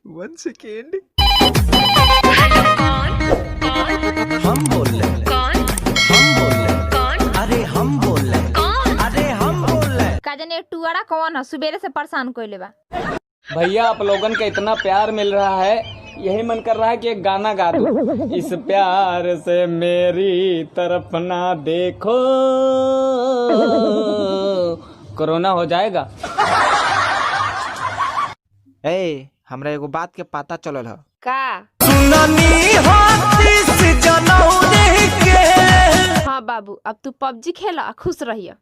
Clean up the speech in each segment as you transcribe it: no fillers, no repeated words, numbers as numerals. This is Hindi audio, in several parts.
One second. हम बोल रहे हैं। कौन? हम बोल रहे हैं। कौन? अरे हम बोल रहे हैं। कौन? अरे हम बोल रहे हैं। का जाने टुआड़ा कौन है सुबेरे से परेशान कोई बा। भैया आप लोगन का इतना प्यार मिल रहा है, यही मन कर रहा है कि एक गाना गा दूं। इस प्यार से मेरी तरफ ना देखो, कोरोना हो जाएगा। ए, हमरा एगो बात के पता चलल है। का? हाँ बाबू, अब तू पबजी खेला खुश रहिया।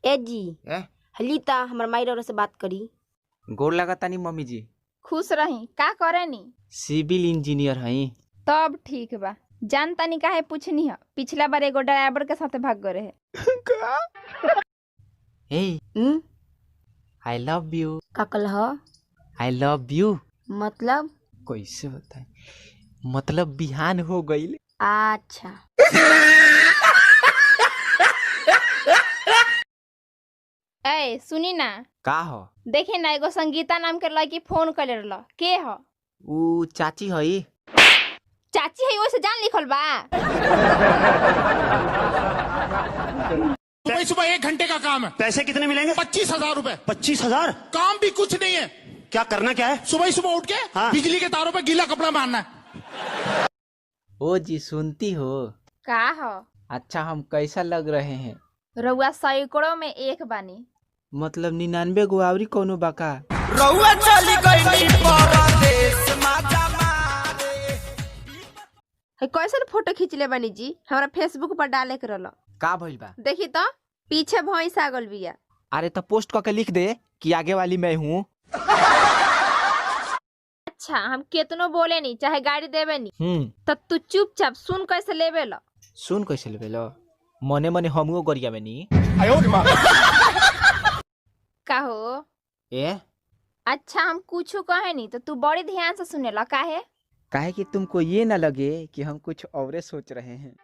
ए जी ए? हलीता हमर माई से बात करी। गोर लगा तानी मम्मी जी। खुश रही का करे नी? सिविल इंजीनियर हई। तब ठीक बा। जान तानी काहे पूछनी है, पिछला बार एगो ड्राइवर के साथे भाग गए रहे। ए, आई लव यू। का कल ह? आई लव यू मतलब? कैसे बताए, मतलब बिहान हो गईल। अच्छा ए सुनी ना, का हो? देखी ना एगो संगीता नाम के लड़की फोन कर रहल। के ह? ऊ चाची हई। चाची है वैसे जान लिखल बा। सुबह सुबह 1 घंटे का काम है। पैसे कितने मिलेंगे? 25,000 रूपए। 25,000? काम भी कुछ नहीं है। क्या करना क्या है? सुबह सुबह उठ के हाँ। बिजली के तारों पे गीला कपड़ा बांधना है। ओ जी सुनती हो? का ह? अच्छा हम कैसा लग रहे हैं? रउआ सैकड़ों में एक बानी। मतलब 99 गो आवरी कोनो बाका। कैसे फोटो खींच ले बानी जी? हमरा फेसबुक पर डाले के रहल। का भइल बा? देखी तो पीछे भैंस आ गल बिया। अरे तो पोस्ट करके लिख दे कि आगे वाली मैं हूँ। अच्छा हम केतनो बोले नी चाहे गाड़ी देवे नी, तो तू चुपचाप सुन कैसे लेवे ला। सुन कैसे लेबे लो? मने मने हमू गरिया में नी। का हो? ए? अच्छा हम कुछ कहे नी तो तू बड़ी ध्यान से सुनेला काहे? काहे कि तुमको ये ना लगे कि हम कुछ और सोच रहे हैं।